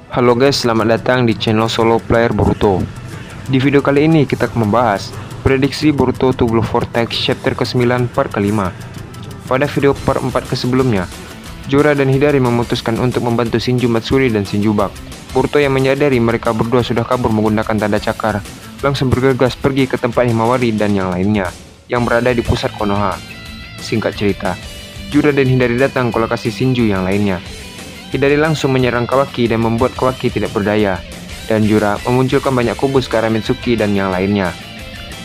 Halo guys, selamat datang di channel solo player Boruto. Di video kali ini kita akan membahas prediksi Boruto to Blue Vortex chapter ke-9 part ke-5. Pada video part 4 ke-sebelumnya, Jura dan Hidari memutuskan untuk membantu Shinju Matsuri dan Shinju Bak. Boruto yang menyadari mereka berdua sudah kabur menggunakan tanda cakar, langsung bergegas pergi ke tempat Himawari dan yang lainnya yang berada di pusat Konoha. Singkat cerita, Jura dan Hidari datang ke lokasi Shinju yang lainnya. Hidari langsung menyerang Kawaki dan membuat Kawaki tidak berdaya, dan Jura memunculkan banyak kubus ke arah Mitsuki dan yang lainnya.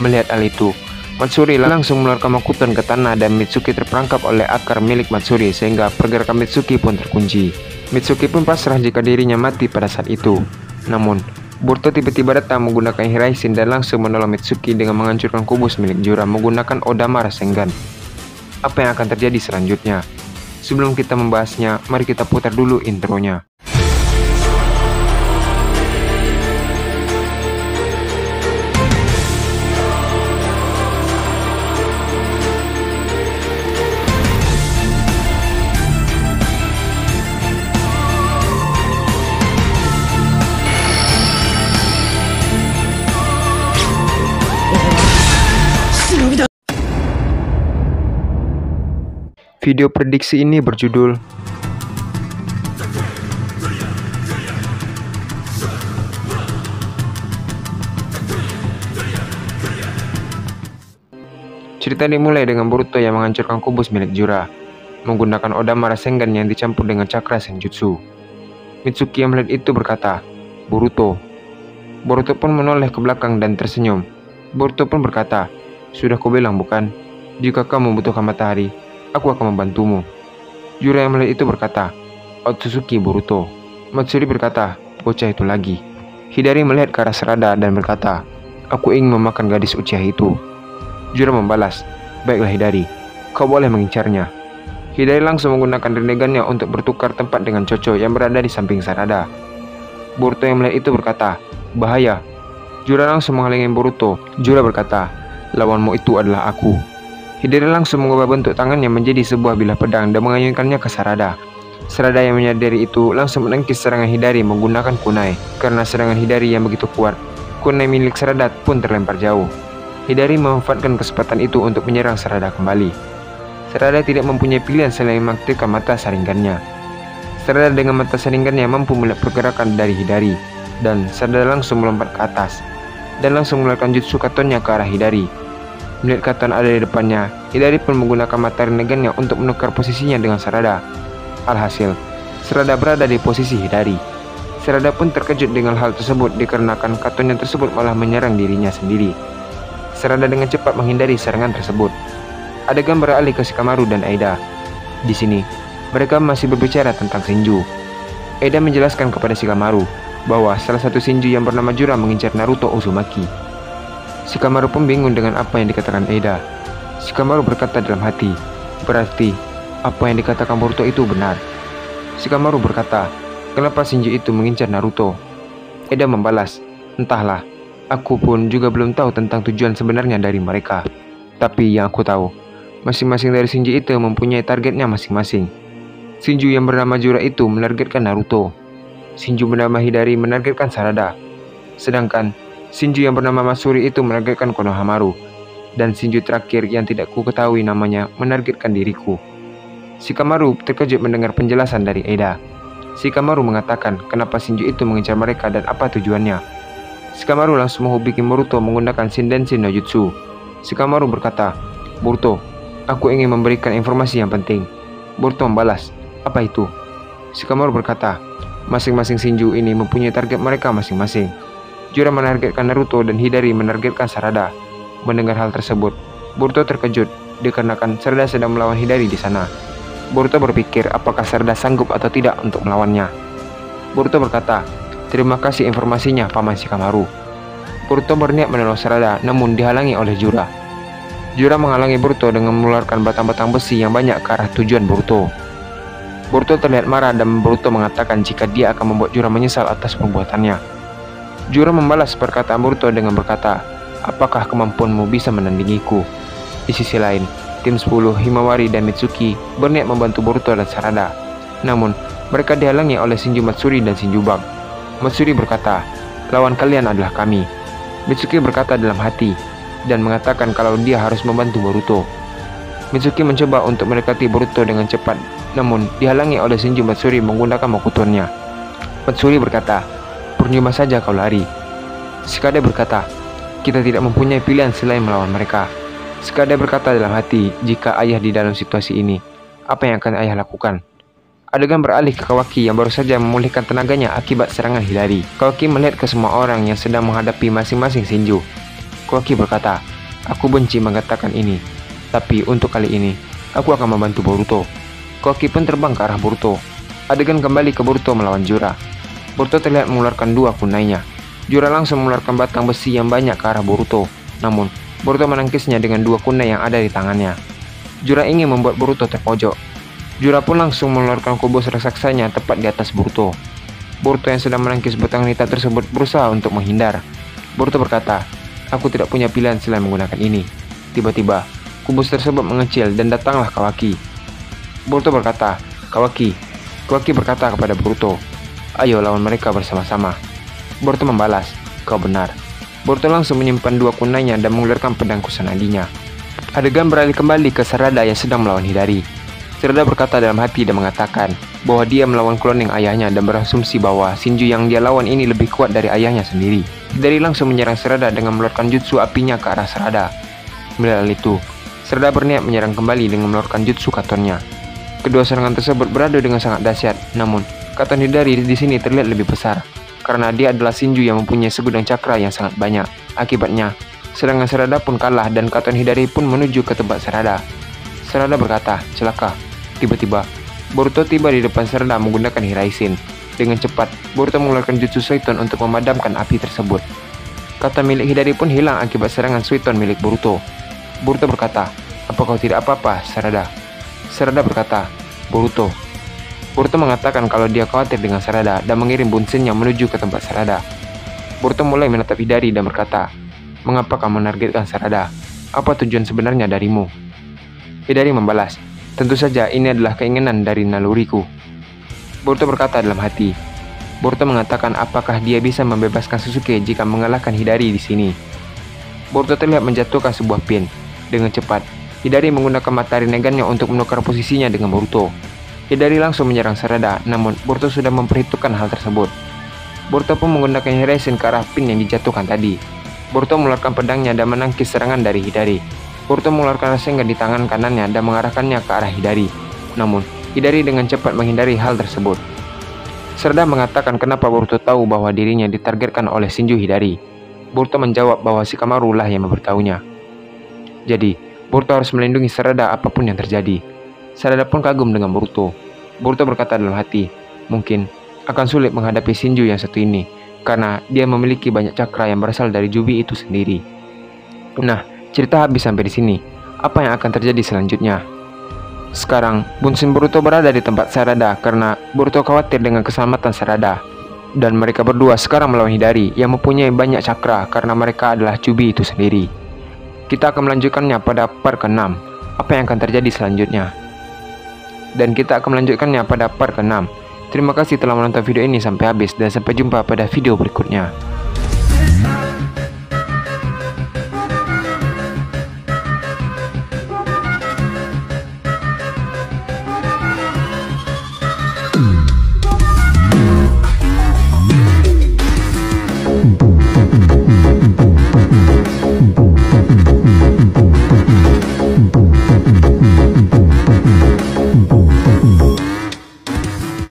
Melihat hal itu, Matsuri langsung mengeluarkan Makuton ke tanah dan Mitsuki terperangkap oleh akar milik Matsuri sehingga pergerakan Mitsuki pun terkunci. Mitsuki pun pasrah jika dirinya mati pada saat itu. Namun, Boruto tiba-tiba datang menggunakan Hiraishin dan langsung menolong Mitsuki dengan menghancurkan kubus milik Jura menggunakan Odama Rasengan. Apa yang akan terjadi selanjutnya? Sebelum kita membahasnya, mari kita putar dulu intronya. Video prediksi ini berjudul Cerita dimulai dengan Boruto yang menghancurkan kubus milik Jura menggunakan Odama Rasengan yang dicampur dengan cakra Senjutsu. Mitsuki yang melihat itu berkata, "Boruto." Boruto pun menoleh ke belakang dan tersenyum. Boruto pun berkata, "Sudah kau bilang bukan? Jika kamu membutuhkan matahari, aku akan membantumu." Jura yang melihat itu berkata, "Otsutsuki Boruto." Matsuri berkata, "Bocah itu lagi." Hidari melihat ke arah Sarada dan berkata, "Aku ingin memakan gadis Uchiha itu." Jura membalas, "Baiklah Hidari, kau boleh mengincarnya." Hidari langsung menggunakan Rinnegannya untuk bertukar tempat dengan Chocho yang berada di samping Sarada. Boruto yang melihat itu berkata, "Bahaya." Jura langsung menghalangi Boruto. Jura berkata, "Lawanmu itu adalah aku." Hidari langsung mengubah bentuk tangannya menjadi sebuah bilah pedang dan mengayunkannya ke Sarada. Sarada yang menyadari itu langsung menangkis serangan Hidari menggunakan kunai. Karena serangan Hidari yang begitu kuat, kunai milik Sarada pun terlempar jauh. Hidari memanfaatkan kesempatan itu untuk menyerang Sarada kembali. Sarada tidak mempunyai pilihan selain mengaktifkan mata saringannya. Sarada dengan mata saringannya mampu melihat pergerakan dari Hidari, dan Sarada langsung melompat ke atas dan langsung mengeluarkan jutsu katonnya ke arah Hidari. Melihat Katon ada di depannya, Hidari pun menggunakan mata Rinnegannya untuk menukar posisinya dengan Sarada. Alhasil, Sarada berada di posisi Hidari. Sarada pun terkejut dengan hal tersebut dikarenakan Katonnya tersebut malah menyerang dirinya sendiri. Sarada dengan cepat menghindari serangan tersebut. Adegan beralih ke Shikamaru dan Aida. Di sini, mereka masih berbicara tentang Shinju. Aida menjelaskan kepada Shikamaru bahwa salah satu Shinju yang bernama Jura mengincar Naruto Uzumaki. Shikamaru pun bingung dengan apa yang dikatakan Aida. Shikamaru berkata dalam hati, "Berarti apa yang dikatakan Boruto itu benar." Shikamaru berkata, "Kenapa Shinju itu mengincar Naruto?" Aida membalas, "Entahlah, aku pun juga belum tahu tentang tujuan sebenarnya dari mereka. Tapi yang aku tahu, masing-masing dari Shinju itu mempunyai targetnya masing-masing. Shinju yang bernama Jura itu menargetkan Naruto. Shinju bernama Hidari menargetkan Sarada. Sedangkan Shinju yang bernama Matsuri itu menargetkan Konohamaru. Dan Shinju terakhir yang tidak ku ketahui namanya menargetkan diriku." Shikamaru terkejut mendengar penjelasan dari Aida. Shikamaru mengatakan kenapa Shinju itu mengincar mereka dan apa tujuannya. Shikamaru langsung menghubungi Boruto menggunakan Shindenshi no Jutsu. Shikamaru berkata, "Boruto, aku ingin memberikan informasi yang penting." Boruto membalas, "Apa itu?" Shikamaru berkata, "Masing-masing Shinju ini mempunyai target mereka masing-masing. Jura menargetkan Naruto dan Hidari menargetkan Sarada." Mendengar hal tersebut, Boruto terkejut dikarenakan Sarada sedang melawan Hidari di sana. Boruto berpikir apakah Sarada sanggup atau tidak untuk melawannya. Boruto berkata, "Terima kasih informasinya, Paman Shikamaru." Boruto berniat menolong Sarada namun dihalangi oleh Jura. Jura menghalangi Boruto dengan mengeluarkan batang-batang besi yang banyak ke arah tujuan Boruto. Boruto terlihat marah dan Boruto mengatakan jika dia akan membuat Jura menyesal atas perbuatannya. Jura membalas perkataan Boruto dengan berkata, "Apakah kemampuanmu bisa menandingiku?" Di sisi lain, tim 10 Himawari dan Mitsuki berniat membantu Boruto dan Sarada. Namun, mereka dihalangi oleh Shinju Matsuri dan Shinju Bak. Matsuri berkata, lawan kalian adalah kami. Mitsuki berkata dalam hati dan mengatakan kalau dia harus membantu Boruto. Mitsuki mencoba untuk mendekati Boruto dengan cepat, namun dihalangi oleh Shinjo Matsuri menggunakan Mokutonnya. Matsuri berkata, percuma saja kau lari. Shikade berkata, kita tidak mempunyai pilihan selain melawan mereka. Shikade berkata dalam hati, jika ayah di dalam situasi ini, apa yang akan ayah lakukan? Adegan beralih ke Kawaki yang baru saja memulihkan tenaganya akibat serangan Hidari. Kawaki melihat ke semua orang yang sedang menghadapi masing-masing Shinjo. Kawaki berkata, aku benci mengatakan ini, tapi untuk kali ini, aku akan membantu Boruto. Kawaki pun terbang ke arah Boruto. Adegan kembali ke Boruto melawan Jura. Boruto terlihat mengeluarkan dua kunainya. Jura langsung mengeluarkan batang besi yang banyak ke arah Boruto. Namun, Boruto menangkisnya dengan dua kunai yang ada di tangannya. Jura ingin membuat Boruto terpojok. Jura pun langsung mengeluarkan kubus raksasanya tepat di atas Boruto. Boruto yang sedang menangkis batang wanita tersebut berusaha untuk menghindar. Boruto berkata, aku tidak punya pilihan selain menggunakan ini. Tiba-tiba, kubus tersebut mengecil dan datanglah Kawaki. Boruto berkata, Kawaki. Kawaki berkata kepada Boruto, ayo lawan mereka bersama-sama. Boruto membalas, kau benar. Boruto langsung menyimpan dua kunainya dan mengeluarkan pedang kusanadinya. Adegan beralih kembali ke Sarada yang sedang melawan Hidari. Sarada berkata dalam hati dan mengatakan bahwa dia melawan cloning ayahnya dan berasumsi bahwa Shinjo yang dia lawan ini lebih kuat dari ayahnya sendiri. Hidari langsung menyerang Sarada dengan mengeluarkan jutsu apinya ke arah Sarada. Melihat itu, Sarada berniat menyerang kembali dengan mengeluarkan jutsu katonnya. Kedua serangan tersebut beradu dengan sangat dahsyat, namun katon Hidari di sini terlihat lebih besar karena dia adalah Shinjo yang mempunyai segudang cakra yang sangat banyak. Akibatnya, serangan Sarada pun kalah dan katon Hidari pun menuju ke tempat Sarada. Sarada berkata, celaka. Tiba-tiba, Boruto tiba di depan Sarada menggunakan Hiraishin. Dengan cepat, Boruto mengeluarkan jutsu Suiton untuk memadamkan api tersebut. Kata milik Hidari pun hilang akibat serangan Suiton milik Boruto. Boruto berkata, apa kau tidak apa-apa, Sarada? Sarada berkata, Boruto. Boruto mengatakan kalau dia khawatir dengan Sarada dan mengirim bunsennya menuju ke tempat Sarada. Boruto mulai menatap Hidari dan berkata, mengapa kamu menargetkan Sarada? Apa tujuan sebenarnya darimu? Hidari membalas, tentu saja ini adalah keinginan dari naluriku. Boruto berkata dalam hati. Boruto mengatakan apakah dia bisa membebaskan Sasuke jika mengalahkan Hidari di sini. Boruto terlihat menjatuhkan sebuah pin. Dengan cepat, Hidari menggunakan matahari negannya untuk menukar posisinya dengan Boruto. Hidari langsung menyerang Sarada, namun Boruto sudah memperhitungkan hal tersebut. Boruto pun menggunakan Hiraishin ke arah pin yang dijatuhkan tadi. Boruto mengeluarkan pedangnya dan menangkis serangan dari Hidari. Boruto mengeluarkan Rasengan di tangan kanannya dan mengarahkannya ke arah Hidari. Namun, Hidari dengan cepat menghindari hal tersebut. Sarada mengatakan kenapa Boruto tahu bahwa dirinya ditargetkan oleh Shinjo Hidari. Boruto menjawab bahwa Shikamaru lah yang memberitahunya. Jadi, Boruto harus melindungi Sarada apapun yang terjadi. Sarada pun kagum dengan Boruto. Boruto berkata dalam hati, mungkin akan sulit menghadapi Shinjo yang satu ini, karena dia memiliki banyak cakra yang berasal dari Jubi itu sendiri. Nah, cerita habis sampai di sini. Apa yang akan terjadi selanjutnya? Sekarang, Bunsen Boruto berada di tempat Sarada karena Boruto khawatir dengan keselamatan Sarada. Dan mereka berdua sekarang melawan Hidari yang mempunyai banyak cakra karena mereka adalah Jubi itu sendiri. Kita akan melanjutkannya pada part ke-6. Apa yang akan terjadi selanjutnya? Dan kita akan melanjutkannya pada part ke-6. Terima kasih telah menonton video ini sampai habis dan sampai jumpa pada video berikutnya.